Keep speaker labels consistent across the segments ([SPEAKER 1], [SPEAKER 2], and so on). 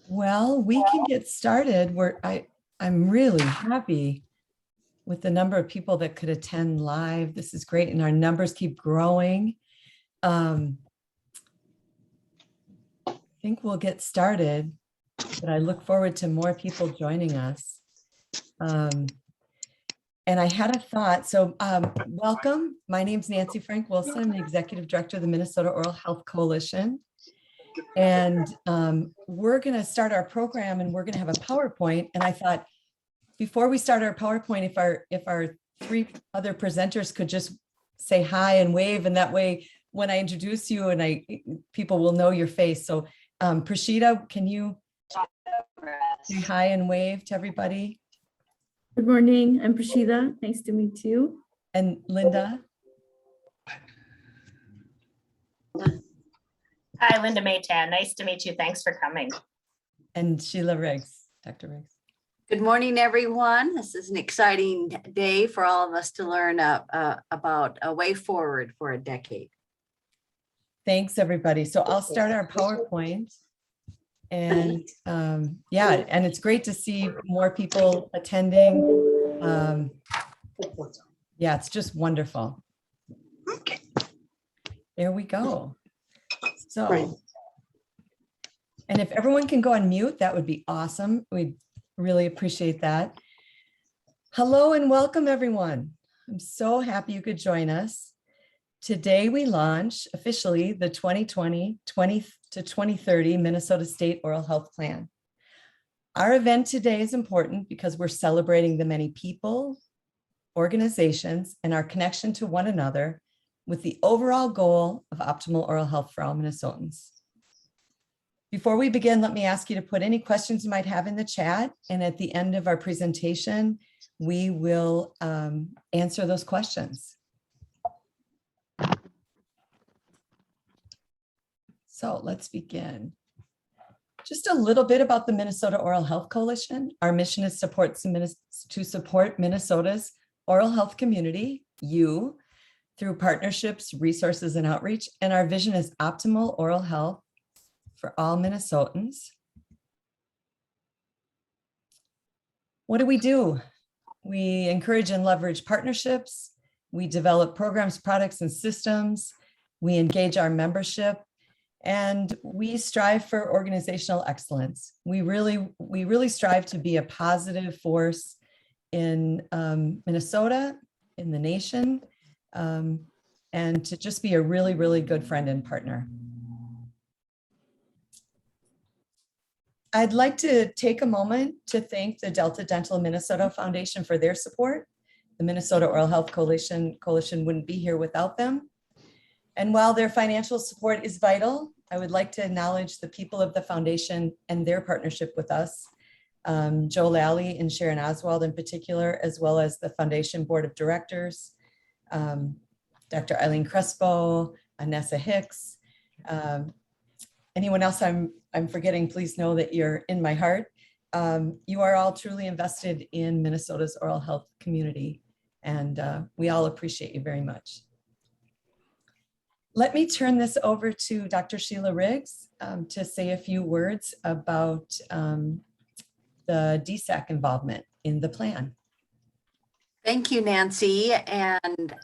[SPEAKER 1] Well, we can get started. I'm really happy with the number of people that could attend live. This is great, and our numbers keep growing. I think we'll get started, but I look forward to more people joining us. And I had a thought. So welcome. My name's Nancy Frank Wilson. I'm the Executive Director of the Minnesota Oral Health Coalition. And we're going to start our program, and we're going to have a PowerPoint. And I thought, before we start our PowerPoint, if our three other presenters could just say hi and wave, and that way, when I introduce you, and people will know your face. So Prashida, can you say hi and wave to everybody?
[SPEAKER 2] Good morning, I'm Prashida. Nice to meet you.
[SPEAKER 1] And Linda?
[SPEAKER 3] Hi, Linda Maytan. Nice to meet you. Thanks for coming.
[SPEAKER 1] And Sheila Riggs, Dr. Riggs.
[SPEAKER 4] Good morning, everyone. This is an exciting day for all of us to learn about a way forward for a decade.
[SPEAKER 1] Thanks, everybody. So I'll start our PowerPoint. And yeah, and it's great to see more people attending. Yeah, it's just wonderful.
[SPEAKER 5] Okay.
[SPEAKER 1] There we go. So, and if everyone can go on mute, that would be awesome. We'd really appreciate that. Hello and welcome, everyone. I'm so happy you could join us. Today we launch officially the 2020 to 2030 Minnesota State Oral Health Plan. Our event today is important because we're celebrating the many people, organizations, and our connection to one another with the overall goal of optimal oral health for all Minnesotans. Before we begin, let me ask you to put any questions you might have in the chat, and at the end of our presentation, we will answer those questions. So let's begin. Just a little bit about the Minnesota Oral Health Coalition. Our mission is to support Minnesota's oral health community, you, through partnerships, resources, and outreach. And our vision is optimal oral health for all Minnesotans. What do? We encourage and leverage partnerships. We develop programs, products, and systems. We engage our membership. And we strive for organizational excellence. We really strive to be a positive force in Minnesota, in the nation, and to just be a really, really good friend and partner. I'd like to take a moment to thank the Delta Dental Minnesota Foundation for their support. The Minnesota Oral Health Coalition wouldn't be here without them. And while their financial support is vital, I would like to acknowledge the people of the foundation and their partnership with us, Joe Lally and Sharon Oswald in particular, as well as the foundation board of directors, Dr. Eileen Crespo, Anessa Hicks. Anyone else I'm forgetting, please know that you're in my heart. You are all truly invested in Minnesota's oral health community, and we all appreciate you very much. Let me turn this over to Dr. Sheila Riggs to say a few words about the DSAC involvement in the plan.
[SPEAKER 4] Thank you, Nancy. And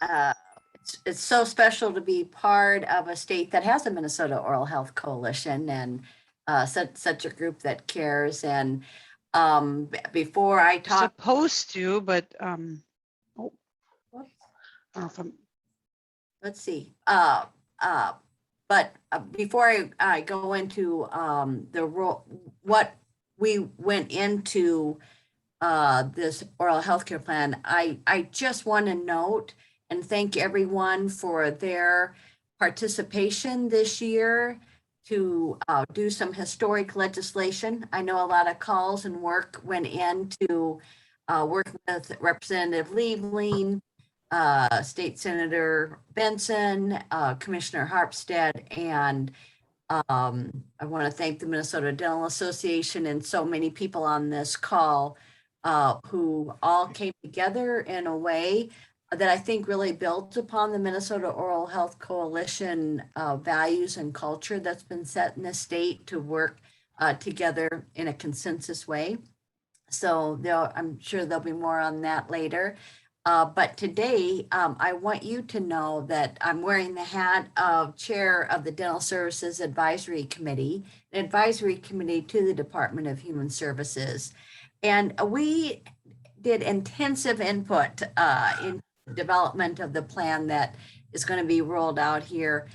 [SPEAKER 4] it's so special to be part of a state that has a Minnesota Oral Health Coalition and such a group that cares. And before I talk,
[SPEAKER 5] Supposed to, but
[SPEAKER 4] let's see. But before I go into the role, what we went into this oral healthcare plan, I just want to note and thank everyone for their participation this year to do some historic legislation. I know a lot of calls and work went into work with Representative Liebling, State Senator Benson, Commissioner Harpstead, and I want to thank the Minnesota Dental Association and so many people on this call who all came together in a way that I think really builds upon the Minnesota Oral Health Coalition values and culture that's been set in the state to work together in a consensus way. So I'm sure there'll be more on that later. But today, I want you to know that I'm wearing the hat of Chair of the Dental Services Advisory Committee, an advisory committee to the Department of Human Services. And we did intensive input in development of the plan that is going to be rolled out here.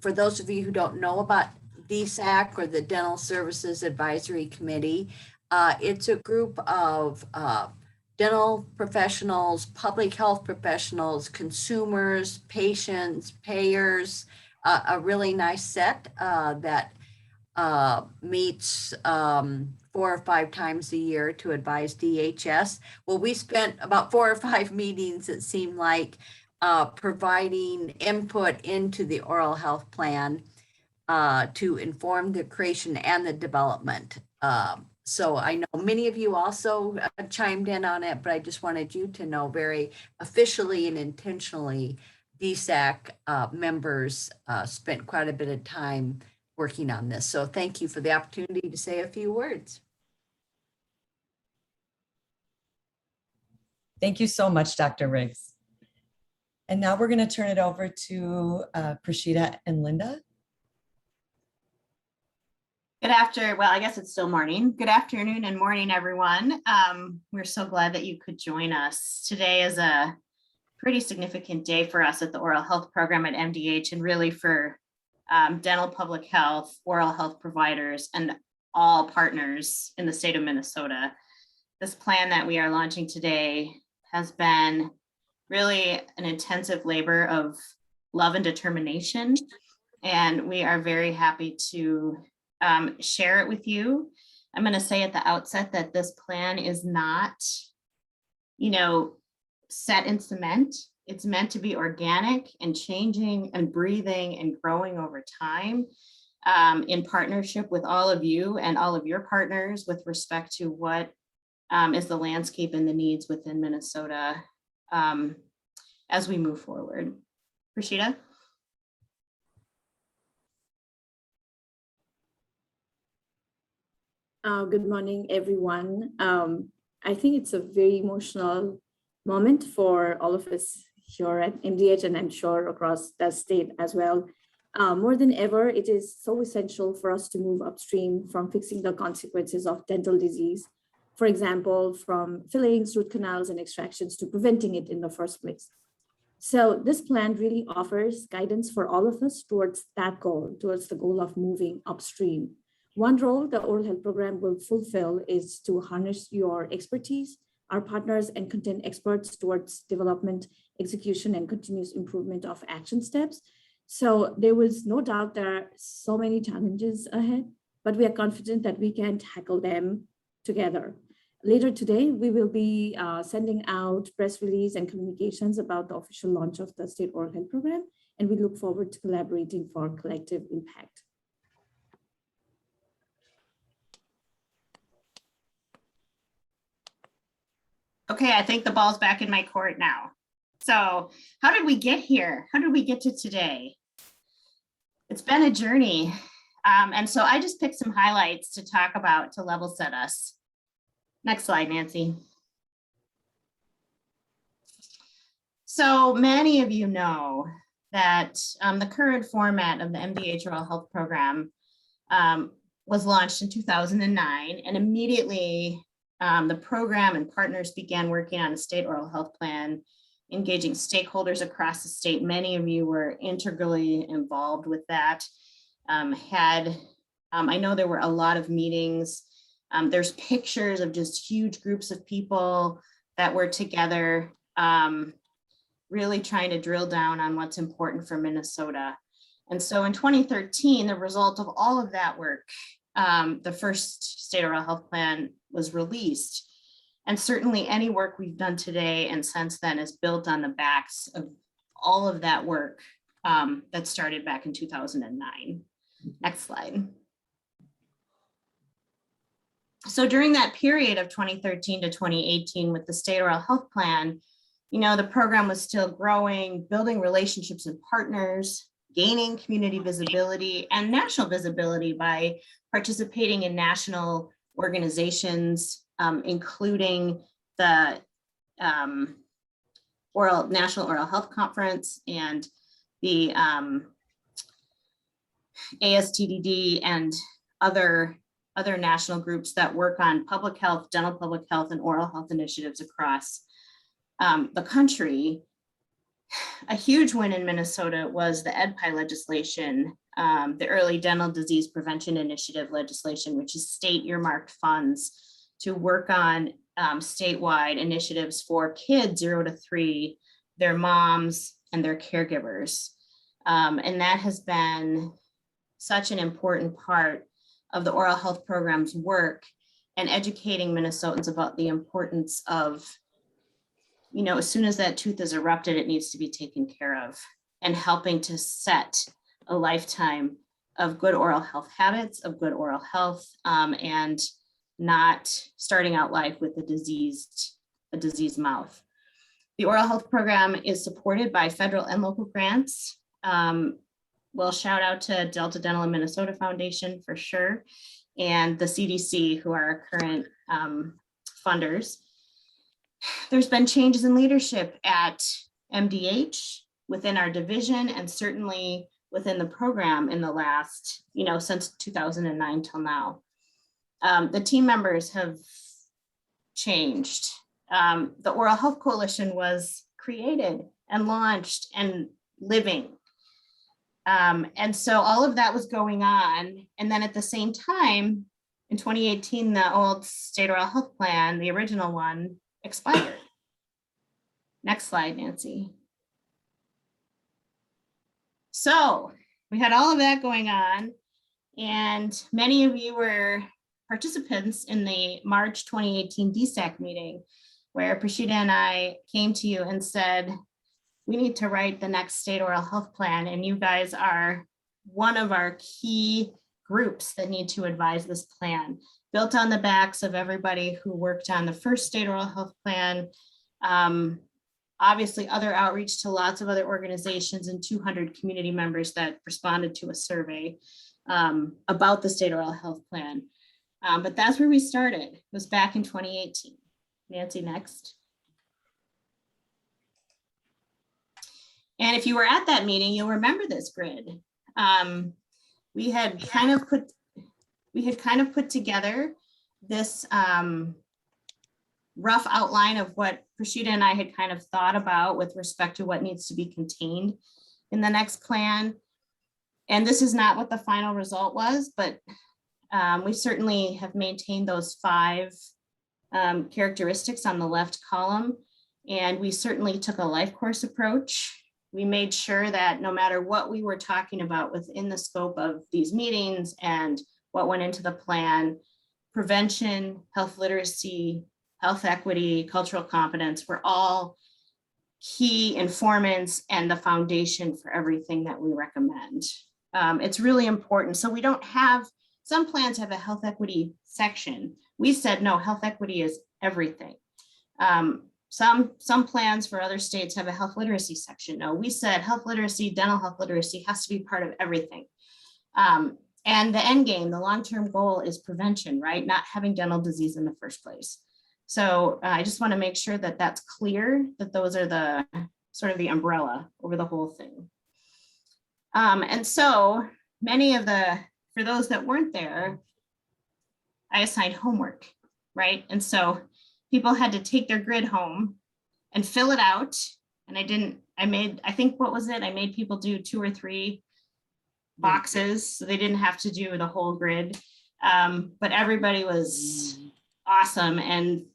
[SPEAKER 4] For those of you who don't know about DSAC or the Dental Services Advisory Committee, it's a group of dental professionals, public health professionals, consumers, patients, payers, a really nice set that meets 4 or 5 times a year to advise DHS. Well, we spent about 4 or 5 meetings, it seemed like, providing input into the oral health plan to inform the creation and the development. So I know many of you also chimed in on it, but I just wanted you to know very officially and intentionally, DSAC members spent quite a bit of time working on this. So thank you for the opportunity to say a few words.
[SPEAKER 1] Thank you so much, Dr. Riggs. And now we're going to turn it over to Prashida and Linda.
[SPEAKER 3] Well, I guess it's still morning. Good afternoon and morning, everyone. We're so glad that you could join us. Today is a pretty significant day for us at the Oral Health Program at MDH, and really for dental public health, oral health providers, and all partners in the state of Minnesota. This plan that we are launching today has been really an intensive labor of love and determination, and we are very happy to share it with you. I'm going to say at the outset that this plan is not, set in cement. It's meant to be organic and changing and breathing and growing over time in partnership with all of you and all of your partners with respect to what is the landscape and the needs within Minnesota as we move forward. Rashida?
[SPEAKER 2] Good morning, everyone. I think it's a very emotional moment for all of us here at MDH, and I'm sure across the state as well. More than ever, it is so essential for us to move upstream from fixing the consequences of dental disease. For example, from fillings, root canals, and extractions to preventing it in the first place. So this plan really offers guidance for all of us towards that goal, towards the goal of moving upstream. One role the oral health program will fulfill is to harness your expertise, our partners and content experts towards development, execution, and continuous improvement of action steps. So there was no doubt there are so many challenges ahead, but we are confident that we can tackle them together. Later today, we will be sending out press release and communications about the official launch of the state oral health program, and we look forward to collaborating for collective impact.
[SPEAKER 3] Okay, I think the ball's back in my court now. So how did we get here? How did we get to today? It's been a journey. And so I just picked some highlights to talk about to level set us. Next slide, Nancy. So many of you know that the current format of the MDH Oral Health Program was launched in 2009, and immediately the program and partners began working on a state oral health plan, engaging stakeholders across the state. Many of you were integrally involved with that. I know there were a lot of meetings. There's pictures of just huge groups of people that were together, really trying to drill down on what's important for Minnesota. And so in 2013, the result of all of that work, the first state oral health plan was released. And certainly any work we've done today and since then is built on the backs of all of that work that started back in 2009. Next slide. So during that period of 2013 to 2018 with the state oral health plan, the program was still growing, building relationships and partners, gaining community visibility and national visibility by participating in national organizations, including the National Oral Health Conference and the ASTDD and other national groups that work on public health, dental public health, and oral health initiatives across the country. A huge win in Minnesota was the EdPI legislation, the Early Dental Disease Prevention Initiative legislation, which is state earmarked funds to work on statewide initiatives for kids 0 to 3, their moms and their caregivers. And that has been such an important part of the oral health program's work and educating Minnesotans about the importance of, as soon as that tooth is erupted, it needs to be taken care of, and helping to set a lifetime of good oral health habits, of good oral health, and not starting out life with a diseased mouth. The oral health program is supported by federal and local grants. Well, shout out to Delta Dental and Minnesota Foundation for sure, and the CDC, who are our current funders. There's been changes in leadership at MDH within our division, and certainly within the program in the last, since 2009 till now. The team members have changed. The Oral Health Coalition was created and launched and living. And so all of that was going on. And then at the same time, in 2018, the old state oral health plan, the original one, expired. Next slide, Nancy. So we had all of that going on, and many of you were participants in the March 2018 DSAC meeting, where Prashida and I came to you and said, we need to write the next state oral health plan, and you guys are one of our key groups that need to advise this plan, built on the backs of everybody who worked on the first state oral health plan. Obviously, other outreach to lots of other organizations and 200 community members that responded to a survey about the state oral health plan. But that's where we started. It was back in 2018. Nancy, next. And if you were at that meeting, you'll remember this grid. We had kind of put together this rough outline of what Prashida and I had kind of thought about with respect to what needs to be contained in the next plan. And this is not what the final result was, but we certainly have maintained those 5 characteristics on the left column. And we certainly took a life course approach. We made sure that no matter what we were talking about within the scope of these meetings and what went into the plan, prevention, health literacy, health equity, cultural competence were all key informants and the foundation for everything that we recommend. It's really important. So we don't have, some plans have a health equity section. We said, no, health equity is everything. Some plans for other states have a health literacy section. No, we said health literacy, dental health literacy has to be part of everything. And the end game, the long-term goal is prevention, right? Not having dental disease in the first place. So I just want to make sure that that's clear, that those are the sort of the umbrella over the whole thing. And so many of for those that weren't there, I assigned homework, right? And so people had to take their grid home and fill it out. And I made people do 2 or 3 boxes, so they didn't have to do the whole grid. But everybody was awesome and,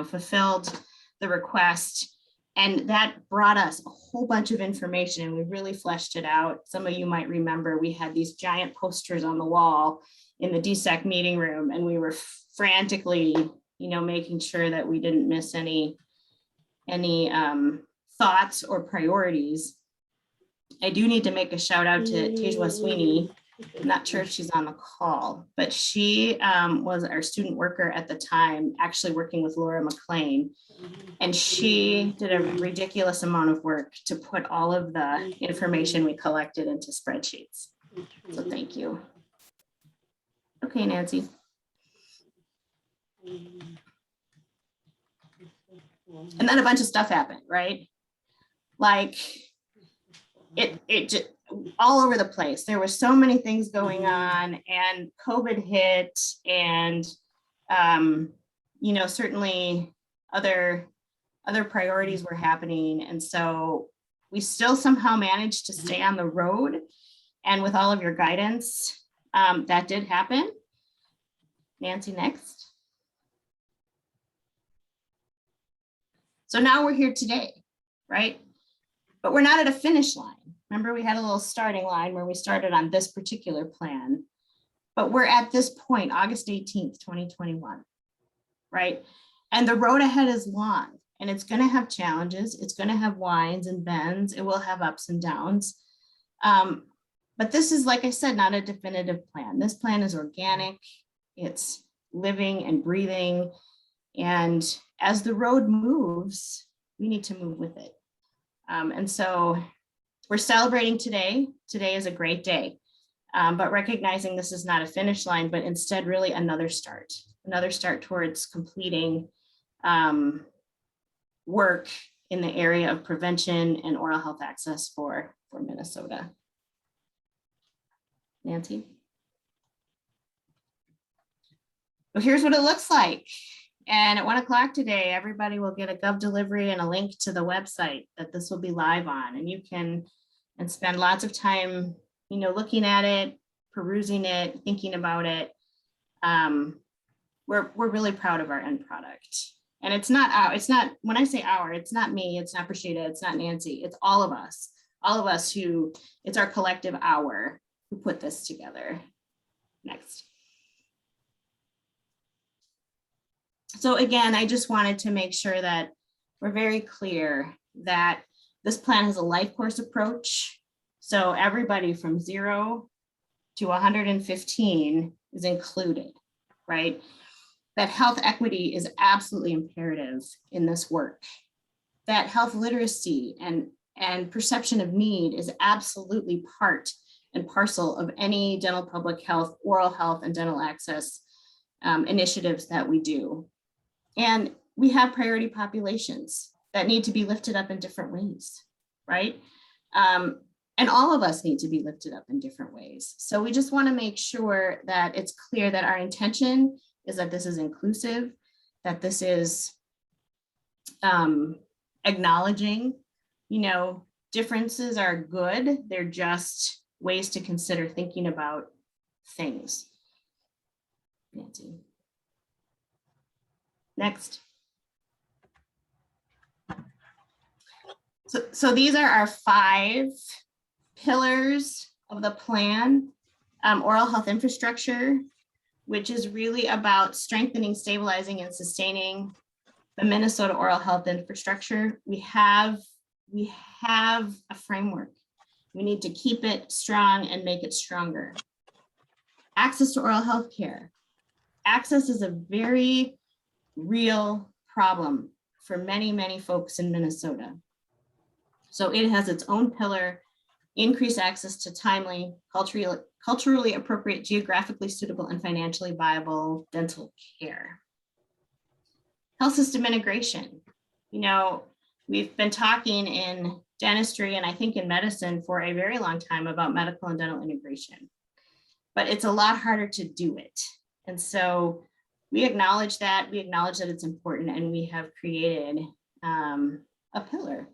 [SPEAKER 3] fulfilled the request. And that brought us a whole bunch of information, and we really fleshed it out. Some of you might remember we had these giant posters on the wall in the DSAC meeting room, and we were frantically, making sure that we didn't miss any thoughts or priorities. I do need to make a shout out to Tasia Sweeney, I'm not sure if she's on the call, but she was our student worker at the time, actually working with Laura McLean. And she did a ridiculous amount of work to put all of the information we collected into spreadsheets. So thank you. Okay, Nancy. And then a bunch of stuff happened, right? Like it just all over the place. There were so many things going on, and COVID hit, and you know, certainly other priorities were happening. And so we still somehow managed to stay on the road. And with all of your guidance, that did happen. Nancy, next. So now we're here today, right? But we're not at a finish line. Remember, we had a little starting line where we started on this particular plan, but we're at this point, August 18th, 2021, right? And the road ahead is long, and it's going to have challenges. It's going to have winds and bends. It will have ups and downs. But this is, like I said, not a definitive plan. This plan is organic. It's living and breathing. And as the road moves, we need to move with it. And so we're celebrating today. Today is a great day, but recognizing this is not a finish line, but instead really another start towards completing work in the area of prevention and oral health access for Minnesota. Nancy? Well, here's what it looks like. And at 1 o'clock today, everybody will get a Gov delivery and a link to the website that this will be live on. And you can spend lots of time, you know, looking at it, perusing it, thinking about it. We're really proud of our end product. And it's not when I say our, it's not me, it's not Prashida, it's not Nancy, it's all of us who, it's our collective hour who put this together. Next. So again, I just wanted to make sure that we're very clear that this plan has a life course approach. So everybody from 0 to 115 is included, right? That health equity is absolutely imperative in this work. That health literacy and perception of need is absolutely part and parcel of any dental public health, oral health, and dental access initiatives that we do. And we have priority populations that need to be lifted up in different ways, right? And all of us need to be lifted up in different ways. So we just want to make sure that it's clear that our intention is that this is inclusive, that this is acknowledging, you know, differences are good. They're just ways to consider thinking about things. Nancy. Next. So these are our 5 pillars of the plan. Oral health infrastructure, which is really about strengthening, stabilizing, and sustaining the Minnesota oral health infrastructure. We have a framework. We need to keep it strong and make it stronger. Access to oral health care. Access is a very real problem for many, many folks in Minnesota. So it has its own pillar: increase access to timely, culturally appropriate, geographically suitable, and financially viable dental care. Health system integration. You know, we've been talking in dentistry and I think in medicine for a very long time about medical and dental integration, but it's a lot harder to do it. And so we acknowledge that it's important, and we have created a pillar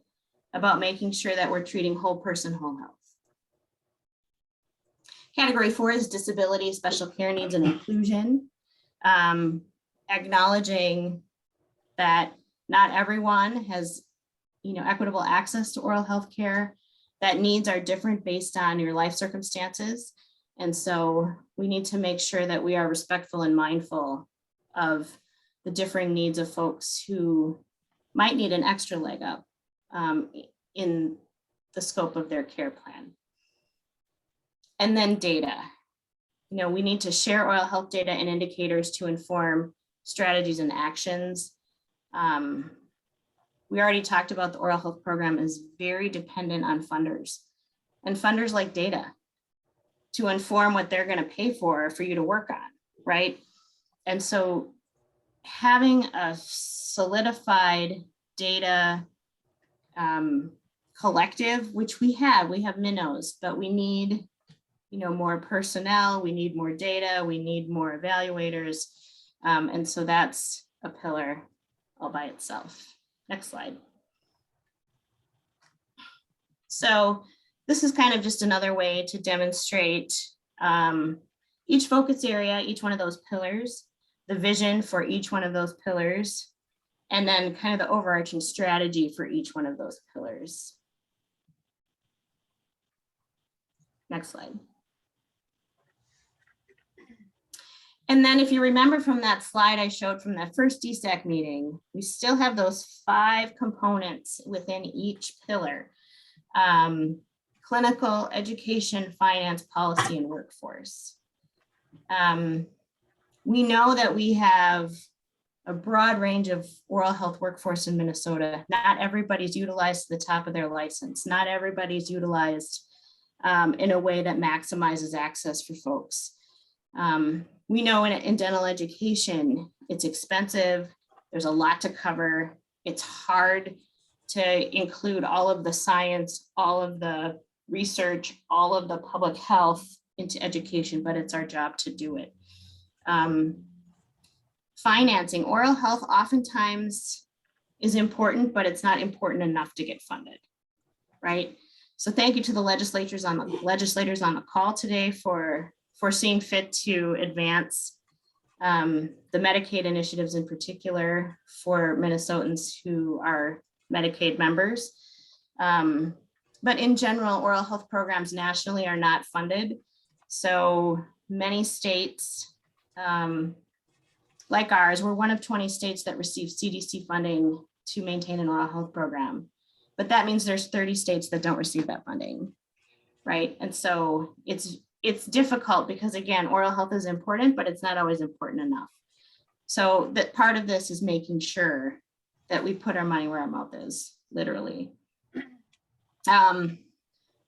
[SPEAKER 3] about making sure that we're treating whole person, whole health. Category 4 is disability, special care needs, and inclusion. Acknowledging that not everyone has, you know, equitable access to oral health care, that needs are different based on your life circumstances. And so we need to make sure that we are respectful and mindful of the differing needs of folks who might need an extra leg up in the scope of their care plan. And then data, we need to share oral health data and indicators to inform strategies and actions. We already talked about the oral health program is very dependent on funders, and funders like data to inform what they're going to pay for you to work on, right? And so having a solidified data collective, which we have minnows, but we need, more personnel, we need more data, we need more evaluators. And so that's a pillar all by itself. Next slide. So this is kind of just another way to demonstrate each focus area, each one of those pillars, the vision for each one of those pillars, and then kind of the overarching strategy for each one of those pillars. Next slide. And then if you remember from that slide I showed from that first DSAC meeting, we still have those 5 components within each pillar. Clinical, education, finance, policy, and workforce. We know that we have a broad range of oral health workforce in Minnesota. Not everybody's utilized to the top of their license. Not everybody's utilized in a way that maximizes access for folks. We know in dental education, it's expensive. There's a lot to cover. It's hard to include all of the science, all of the research, all of the public health into education, but it's our job to do it. Financing, oral health oftentimes is important, but it's not important enough to get funded, right? So thank you to the legislators on the call today for seeing fit to advance the Medicaid initiatives in particular for Minnesotans who are Medicaid members. But in general, oral health programs nationally are not funded. So many states, like ours, we're one of 20 states that receive CDC funding to maintain an oral health program. But that means there's 30 states that don't receive that funding, right? And so it's difficult because, again, oral health is important, but it's not always important enough. So that part of this is making sure that we put our money where our mouth is, literally.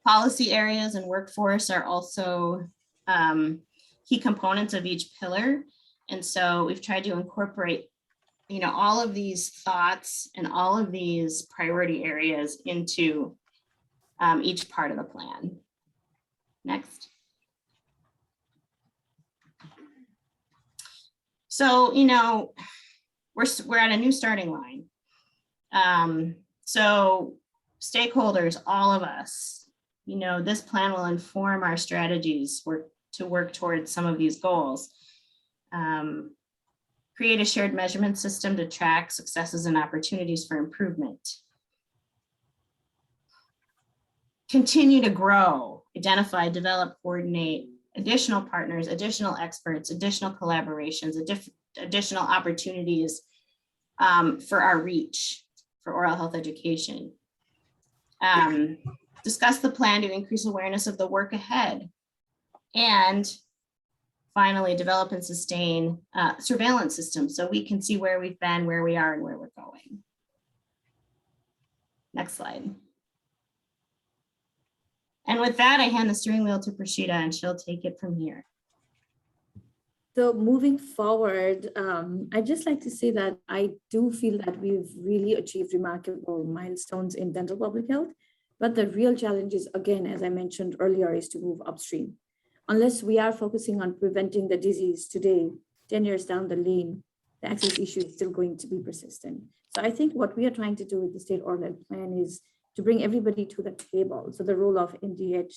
[SPEAKER 3] Policy areas and workforce are also key components of each pillar. And so we've tried to incorporate, all of these thoughts and all of these priority areas into each part of the plan. Next. So, we're at a new starting line. So stakeholders, all of us, this plan will inform our strategies to work towards some of these goals. Create a shared measurement system to track successes and opportunities for improvement. Continue to grow, identify, develop, coordinate additional partners, additional experts, additional collaborations, additional opportunities for our reach for oral health education. Discuss the plan to increase awareness of the work ahead. And finally, develop and sustain surveillance systems so we can see where we've been, where we are, and where we're going. Next slide. And with that, I hand the steering wheel to Prashita, and she'll take it from here.
[SPEAKER 2] So moving forward, I'd just like to say that I do feel that we've really achieved remarkable milestones in dental public health, but the real challenge is, again, as I mentioned earlier, is to move upstream. Unless we are focusing on preventing the disease today, 10 years down the lane, the access issue is still going to be persistent. So I think what we are trying to do with the state oral health plan is to bring everybody to the table. So the role of NDH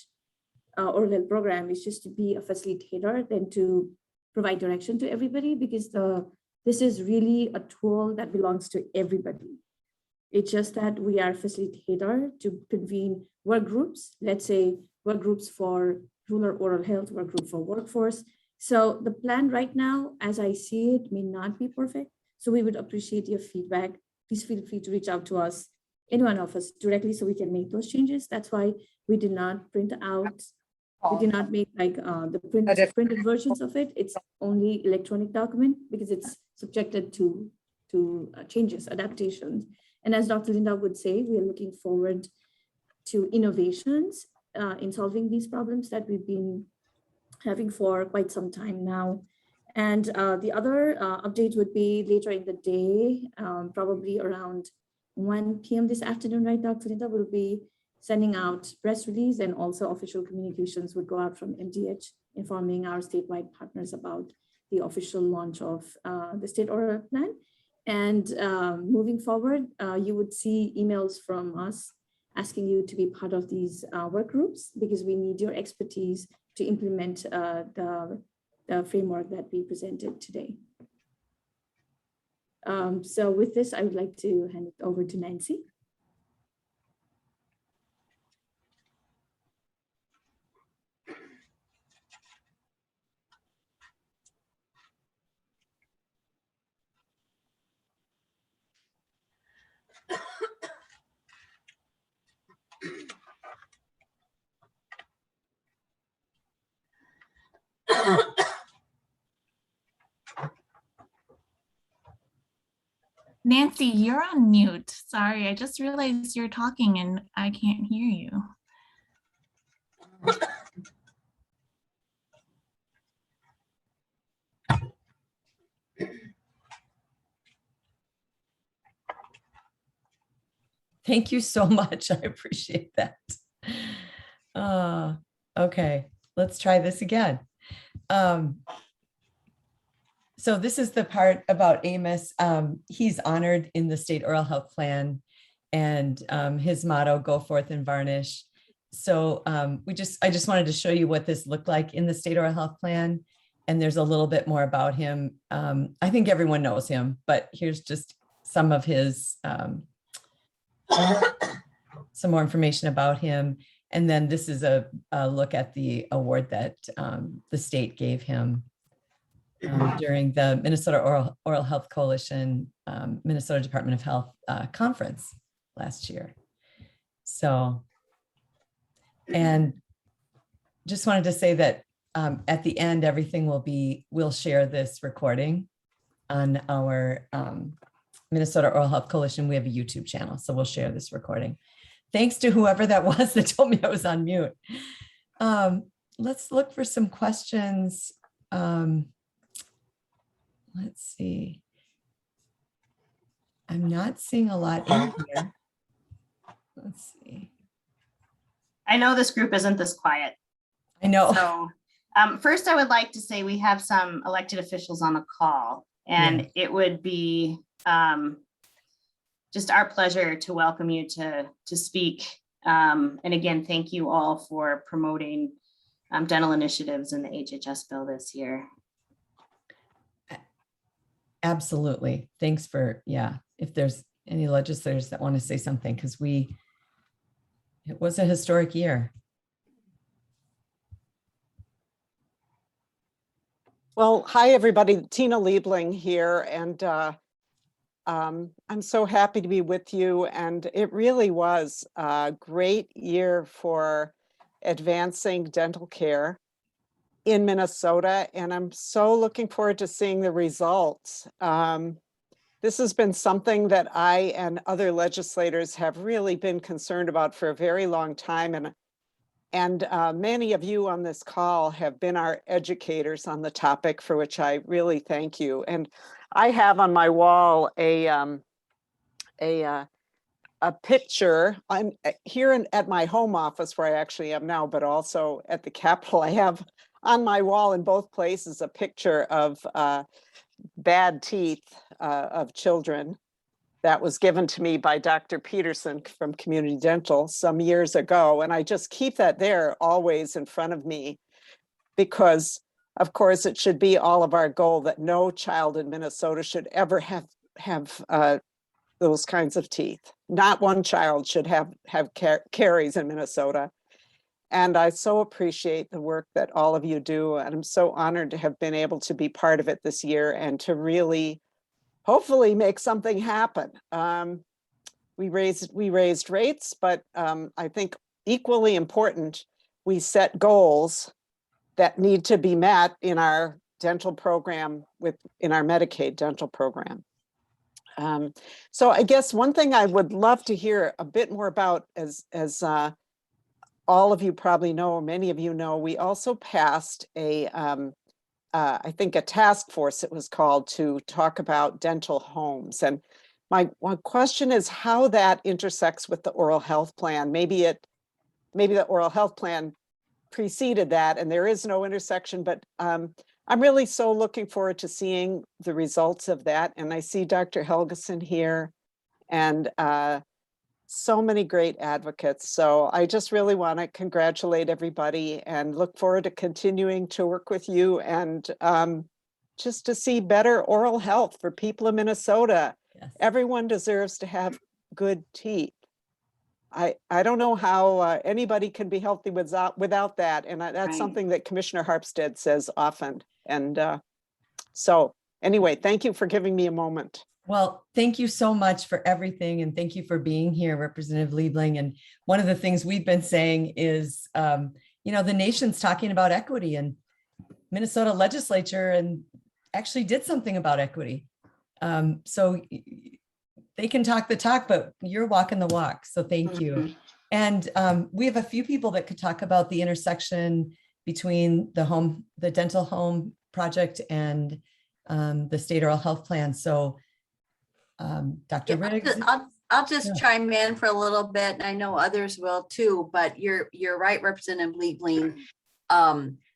[SPEAKER 2] oral health program is just to be a facilitator, then to provide direction to everybody, because this is really a tool that belongs to everybody. It's just that we are a facilitator to convene work groups, let's say work groups for rural oral health, work group for workforce. So the plan right now, as I see it, may not be perfect. So we would appreciate your feedback. Please feel free to reach out to us, any one of us directly, so we can make those changes. That's why we did not print out We did not make like the printed versions of it. It's only electronic document because it's subjected to changes, adaptations. And as Dr. Linda would say, we are looking forward to innovations in solving these problems that we've been having for quite some time now. And the other update would be later in the day, probably around 1 p.m. this afternoon, right, Dr. Linda? Will be sending out press release, and also official communications would go out from MDH informing our statewide partners about the official launch of the state oral plan. And moving forward, you would see emails from us asking you to be part of these work groups, because we need your expertise to implement the framework that we presented today. So with this, I would like to hand it over to Nancy.
[SPEAKER 6] Nancy, you're on mute. Sorry, I just realized you're talking and I can't hear you.
[SPEAKER 1] Thank you so much. I appreciate that. Okay, let's try this again. So this is the part about Amos. He's honored in the state oral health plan, and his motto, go forth and varnish. So I just wanted to show you what this looked like in the state oral health plan. And there's a little bit more about him. I think everyone knows him, but here's just some of his, some more information about him. And then this is a look at the award that the state gave him during the Minnesota Oral Health Coalition, Minnesota Department of Health conference last year. So, and just wanted to say that at the end, everything we'll share this recording on our Minnesota Oral Health Coalition. We have a YouTube channel, so we'll share this recording. Thanks to whoever that was that told me I was on mute. Let's look for some questions. Let's see. I'm not seeing a lot in here. Let's see.
[SPEAKER 3] I know this group isn't this quiet.
[SPEAKER 1] I know.
[SPEAKER 3] So first, I would like to say we have some elected officials on the call, and it would be just our pleasure to welcome you to speak. And again, thank you all for promoting dental initiatives in the HHS bill this year.
[SPEAKER 1] Absolutely. Thanks for, if there's any legislators that want to say something, because it was a historic year.
[SPEAKER 7] Well, hi, everybody. Tina Liebling here, and I'm so happy to be with you. And it really was a great year for advancing dental care in Minnesota, and I'm so looking forward to seeing the results. This has been something that I and other legislators have really been concerned about for a very long time, and many of you on this call have been our educators on the topic, for which I really thank you. And I have on my wall a picture. I'm here at my home office where I actually am now, but also at the Capitol. I have on my wall in both places a picture of bad teeth of children that was given to me by Dr. Peterson from Community Dental some years ago. And I just keep that there always in front of me, because of course it should be all of our goal that no child in Minnesota should ever have those kinds of teeth. Not one child should have caries in Minnesota. And I so appreciate the work that all of you do. And I'm so honored to have been able to be part of it this year and to really, hopefully, make something happen. We raised rates, but I think equally important we set goals that need to be met in our dental program in our Medicaid dental program. So I guess one thing I would love to hear a bit more about, as all of you probably know, or many of you know, we also passed I think a task force, it was called, to talk about dental homes. And my one question is how that intersects with the oral health plan. Maybe the oral health plan preceded that and there is no intersection, but I'm really so looking forward to seeing the results of that. And I see Dr. Helgeson here and so many great advocates. So I just really want to congratulate everybody and look forward to continuing to work with you and just to see better oral health for people in Minnesota.
[SPEAKER 1] Yes.
[SPEAKER 7] Everyone deserves to have good teeth. I don't know how anybody can be healthy without that. And that's
[SPEAKER 3] Right.
[SPEAKER 7] something that Commissioner Harpstead says often. And so anyway, thank you for giving me a moment.
[SPEAKER 1] Well, thank you so much for everything. And thank you for being here, Representative Liebling. And one of the things we've been saying is, the nation's talking about equity, and Minnesota legislature and actually did something about equity. So they can talk the talk, but you're walking the walk. So thank you. And we have a few people that could talk about the intersection between the dental home project and the state oral health plan. So Dr. Riggs.
[SPEAKER 4] I'll just chime in for a little bit, and I know others will too, but you're right, Representative Liebling.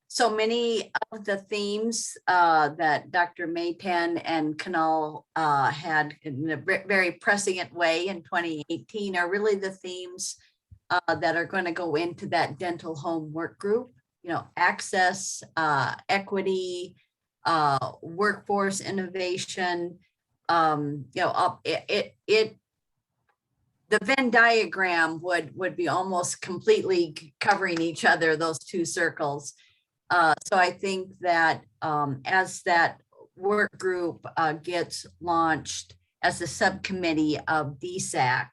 [SPEAKER 4] So many of the themes that Dr. Maypen and Canal had in a very prescient way in 2018 are really the themes that are going to go into that dental home work group. Access, equity, workforce innovation. The Venn diagram would be almost completely covering each other, those two circles. So I think that as that work group gets launched as a subcommittee of DSAC,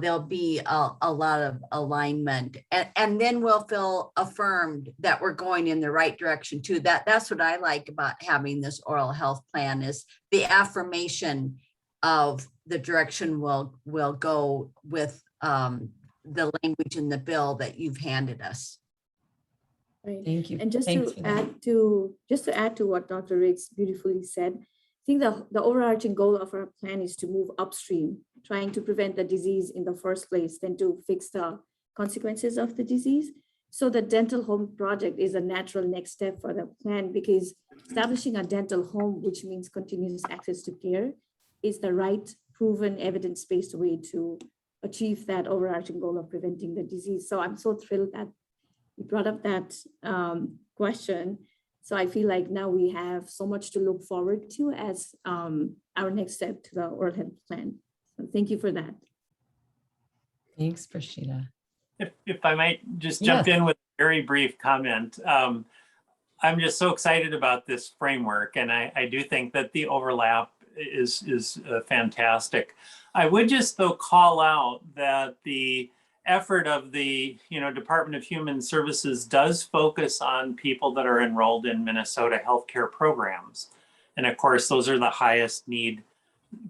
[SPEAKER 4] there'll be a lot of alignment, and then we'll feel affirmed that we're going in the right direction too. That's what I like about having this oral health plan, is the affirmation of the direction we'll go with the language in the bill that you've handed us.
[SPEAKER 2] Right.
[SPEAKER 1] Thank you.
[SPEAKER 2] And just
[SPEAKER 1] Thanks
[SPEAKER 2] to
[SPEAKER 1] for that.
[SPEAKER 2] add to what Dr. Riggs beautifully said, I think the overarching goal of our plan is to move upstream, trying to prevent the disease in the first place, then to fix the consequences of the disease. So the dental home project is a natural next step for the plan, because establishing a dental home, which means continuous access to care, is the right, proven, evidence-based way to achieve that overarching goal of preventing the disease. So I'm so thrilled that you brought up that question. So I feel like now we have so much to look forward to as our next step to the oral health plan. So thank you for that.
[SPEAKER 1] Thanks, Prashita.
[SPEAKER 8] If I might just jump in with a very brief comment. I'm just so excited about this framework, and I do think that the overlap is fantastic. I would just though call out that the effort of the Department of Human Services does focus on people that are enrolled in Minnesota healthcare programs. And of course, those are the highest need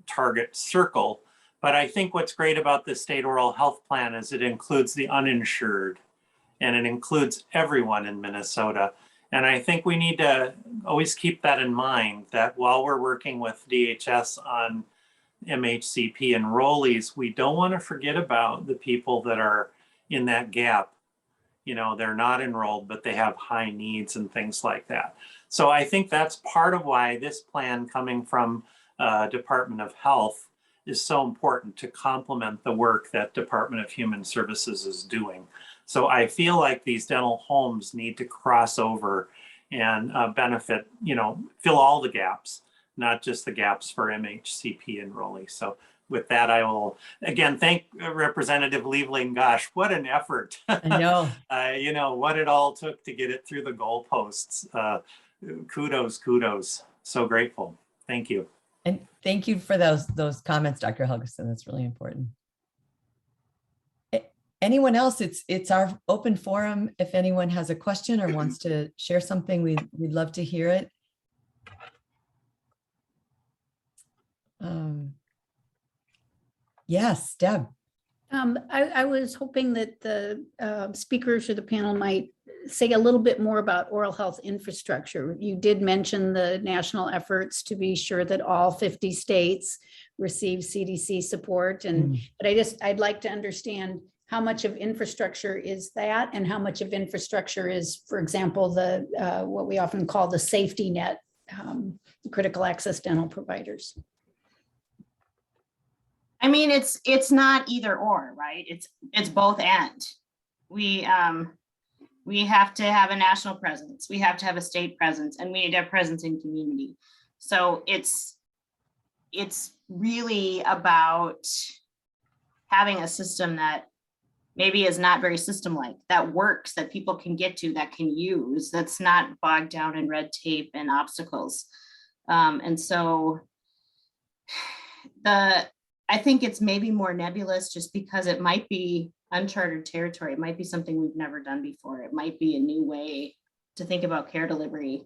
[SPEAKER 8] target circle. But I think what's great about the state oral health plan is it includes the uninsured, and it includes everyone in Minnesota. And I think we need to always keep that in mind, that while we're working with DHS on MHCP enrollees, we don't want to forget about the people that are in that gap. They're not enrolled, but they have high needs and things like that. So I think that's part of why this plan coming from Department of Health is so important to complement the work that Department of Human Services is doing. So I feel like these dental homes need to cross over and benefit, fill all the gaps, not just the gaps for MHCP enrollees. So with that, I will again thank Representative Liebling. Gosh, what an effort.
[SPEAKER 1] I know.
[SPEAKER 8] What it all took to get it through the goalposts. Kudos. So grateful. Thank you.
[SPEAKER 1] And thank you for those comments, Dr. Helgeson. That's really important. anyone else, it's our open forum. If anyone has a question or wants to share something, we'd love to hear it. Yes, Deb.
[SPEAKER 9] I was hoping that the speakers or the panel might say a little bit more about oral health infrastructure. You did mention the national efforts to be sure that all 50 states receive CDC support. But I'd like to understand how much of infrastructure is that and how much of infrastructure is, for example, the what we often call the safety net, critical access dental providers.
[SPEAKER 3] I mean, it's not either or, right? It's both and. We have to have a national presence, we have to have a state presence, and we need to have presence in community. So it's really about having a system that maybe is not very system-like, that works, that people can get to, that can use, that's not bogged down in red tape and obstacles. And so I think it's maybe more nebulous just because it might be uncharted territory. It might be something we've never done before. It might be a new way to think about care delivery,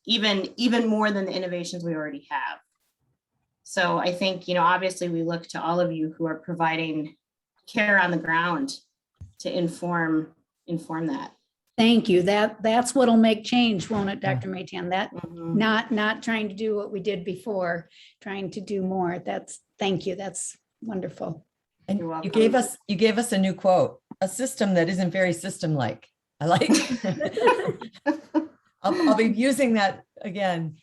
[SPEAKER 3] even more than the innovations we already have. So I think, obviously we look to all of you who are providing care on the ground to inform that.
[SPEAKER 9] Thank you. That's what'll make change, won't it, Dr. Maytan? That not trying to do what we did before, trying to do more. Thank you. That's wonderful.
[SPEAKER 1] And you gave us a new quote, a system that isn't very system-like. I like. I'll be using that again.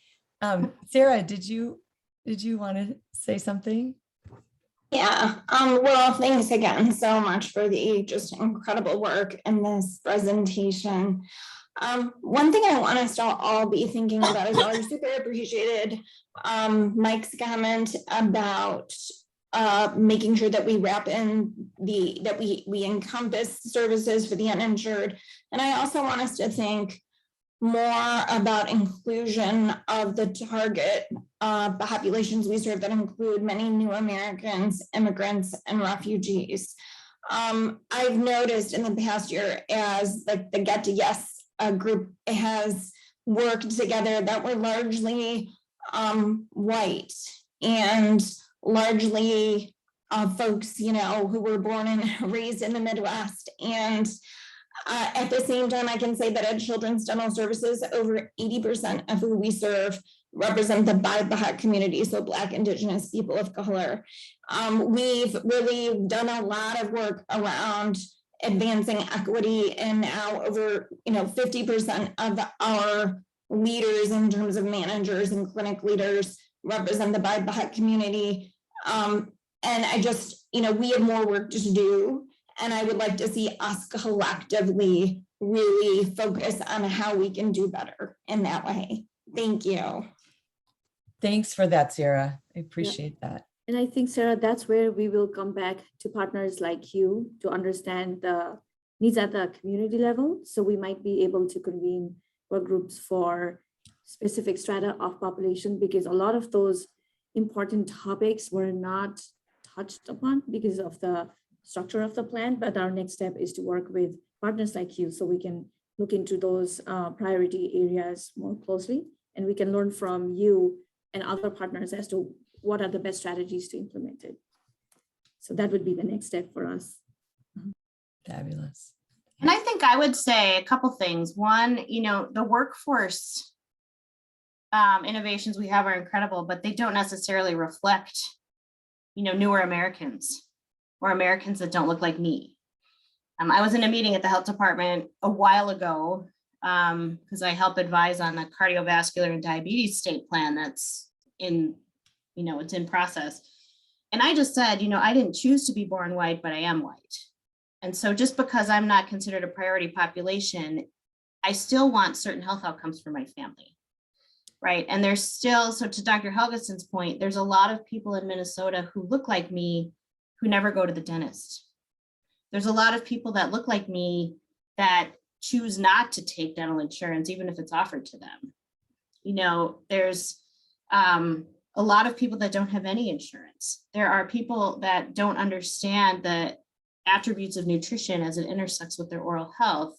[SPEAKER 1] Sarah, did you want to say something?
[SPEAKER 10] Yeah, well, thanks again so much for the just incredible work in this presentation. One thing I want us to all be thinking about is I super appreciated Mike's comment about making sure that we wrap in that we encompass services for the uninsured. And I also want us to think more about inclusion of the target populations we serve that include many new Americans, immigrants, and refugees. I've noticed in the past year as the Get to Yes group has worked together that we're largely white and largely folks, who were born and raised in the Midwest. And at the same time, I can say that at Children's Dental Services, over 80% of who we serve represent the BIPOC community, so Black, Indigenous, people of color. We've really done a lot of work around advancing equity, and now over 50% of our leaders in terms of managers and clinic leaders represent the BIPOC community. And I just, we have more work to do. And I would like to see us collectively really focus on how we can do better in that way. Thank you.
[SPEAKER 1] Thanks for that, Sarah. I appreciate that.
[SPEAKER 2] And I think, Sarah, that's where we will come back to partners like you to understand the needs at the community level. So we might be able to convene work groups for specific strata of population, because a lot of those important topics were not touched upon because of the structure of the plan. But our next step is to work with partners like you so we can look into those priority areas more closely, and we can learn from you and other partners as to what are the best strategies to implement it. So that would be the next step for us.
[SPEAKER 1] Fabulous.
[SPEAKER 3] And I think I would say a couple things. One, the workforce innovations we have are incredible, but they don't necessarily reflect, newer Americans or Americans that don't look like me. I was in a meeting at the health department a while ago because I help advise on the cardiovascular and diabetes state plan that's in, it's in process. And I just said, I didn't choose to be born white, but I am white. And so just because I'm not considered a priority population, I still want certain health outcomes for my family, right? And there's still, so to Dr. Helgeson's point, there's a lot of people in Minnesota who look like me who never go to the dentist. There's a lot of people that look like me that choose not to take dental insurance, even if it's offered to them. There's a lot of people that don't have any insurance. There are people that don't understand the attributes of nutrition as it intersects with their oral health.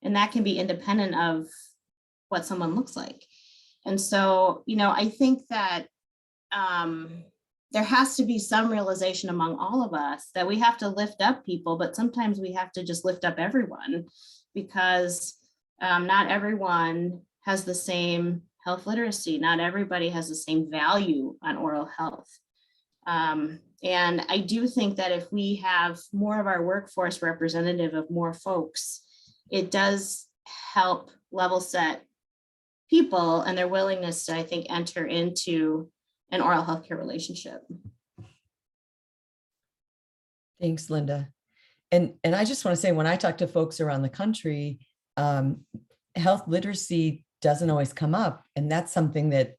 [SPEAKER 3] And that can be independent of what someone looks like. And so, I think that there has to be some realization among all of us that we have to lift up people, but sometimes we have to just lift up everyone, because not everyone has the same health literacy. Not everybody has the same value on oral health. And I do think that if we have more of our workforce representative of more folks, it does help level set people and their willingness to, I think, enter into an oral healthcare relationship.
[SPEAKER 1] Thanks, Linda. And I just want to say, when I talk to folks around the country, health literacy doesn't always come up. And that's something that,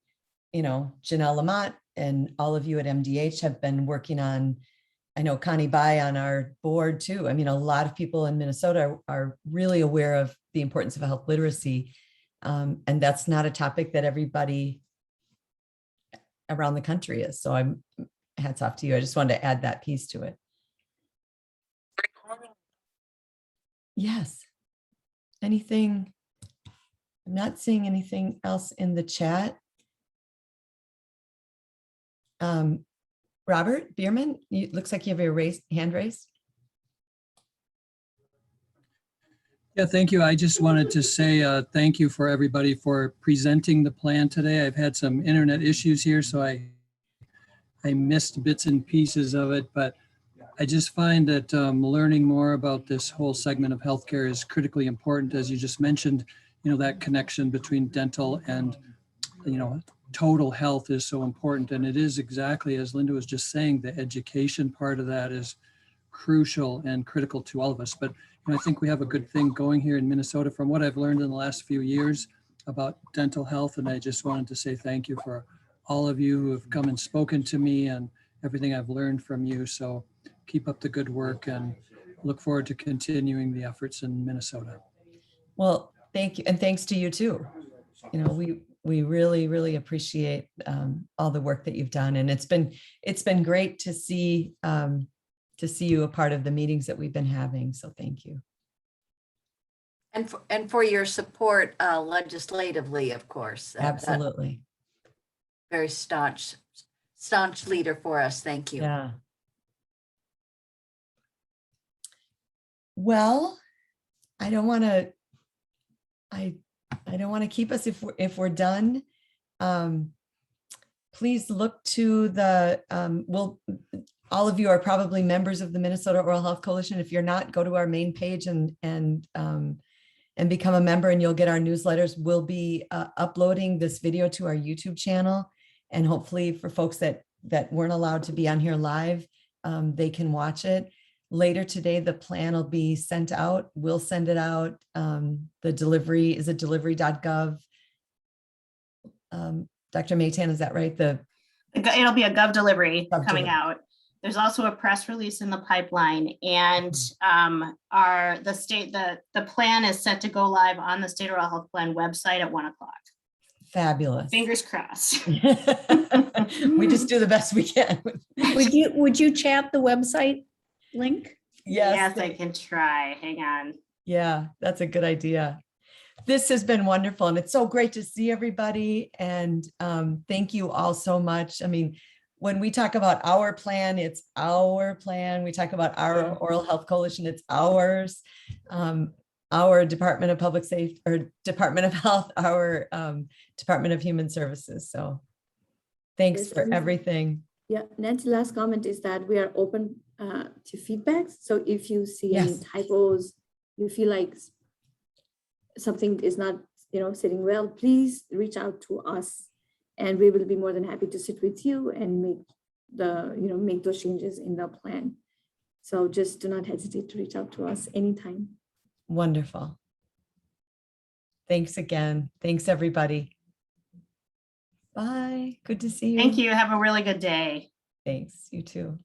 [SPEAKER 1] Janelle Lamont and all of you at MDH have been working on. I know Connie Bai on our board too. I mean, a lot of people in Minnesota are really aware of the importance of health literacy. And that's not a topic that everybody around the country is. So I'm hats off to you. I just wanted to add that piece to it. Yes. Anything? I'm not seeing anything else in the chat. Robert Bierman, it looks like you have a hand raised.
[SPEAKER 11] Yeah, thank you. I just wanted to say thank you for everybody for presenting the plan today. I've had some internet issues here, so I missed bits and pieces of it, but I just find that learning more about this whole segment of healthcare is critically important. As you just mentioned, that connection between dental and, total health is so important. And it is exactly as Linda was just saying, the education part of that is crucial and critical to all of us. But I think we have a good thing going here in Minnesota from what I've learned in the last few years about dental health. And I just wanted to say thank you for all of you who have come and spoken to me and everything I've learned from you. So keep up the good work and look forward to continuing the efforts in Minnesota.
[SPEAKER 1] Well, thank you. And thanks to you too. We really, really appreciate all the work that you've done. And it's been great to see you a part of the meetings that we've been having. So thank you.
[SPEAKER 4] And for your support legislatively, of course.
[SPEAKER 1] Absolutely.
[SPEAKER 4] Very staunch leader for us. Thank you.
[SPEAKER 1] Yeah. Well, I don't want to keep us if we're done. Please look to the all of you are probably members of the Minnesota Oral Health Coalition. If you're not, go to our main page and become a member, and you'll get our newsletters. We'll be uploading this video to our YouTube channel, and hopefully for folks that weren't allowed to be on here live, they can watch it. Later today, the plan will be sent out. We'll send it out. The delivery is at delivery.gov. Dr. Maytan, is that right?
[SPEAKER 3] It'll be a Gov delivery
[SPEAKER 1] Gov
[SPEAKER 3] coming
[SPEAKER 1] delivery.
[SPEAKER 3] out. There's also a press release in the pipeline, and the plan is set to go live on the State Oral Health Plan website at 1:00.
[SPEAKER 1] Fabulous.
[SPEAKER 3] Fingers crossed.
[SPEAKER 1] We just do the best we can.
[SPEAKER 9] Would you chat the website link?
[SPEAKER 1] Yes,
[SPEAKER 3] I can try. Hang on.
[SPEAKER 1] Yeah, that's a good idea. This has been wonderful, and it's so great to see everybody. And thank you all so much. I mean, when we talk about our plan, it's our plan. We talk about our Oral Health Coalition, it's ours. Our Department of Public Safety, or Department of Health, our Department of Human Services. So thanks
[SPEAKER 2] Yes,
[SPEAKER 1] for
[SPEAKER 2] and-
[SPEAKER 1] everything.
[SPEAKER 2] Yeah, Nancy's last comment is that we are open to feedback. So if you see any
[SPEAKER 1] Yes.
[SPEAKER 2] typos, you feel like something is not, sitting well, please reach out to us, and we will be more than happy to sit with you and make those changes in the plan. So just do not hesitate to reach out to us anytime.
[SPEAKER 1] Wonderful. Thanks again. Thanks, everybody. Bye. Good to see you.
[SPEAKER 3] Thank you. Have a really good day.
[SPEAKER 1] Thanks. You too.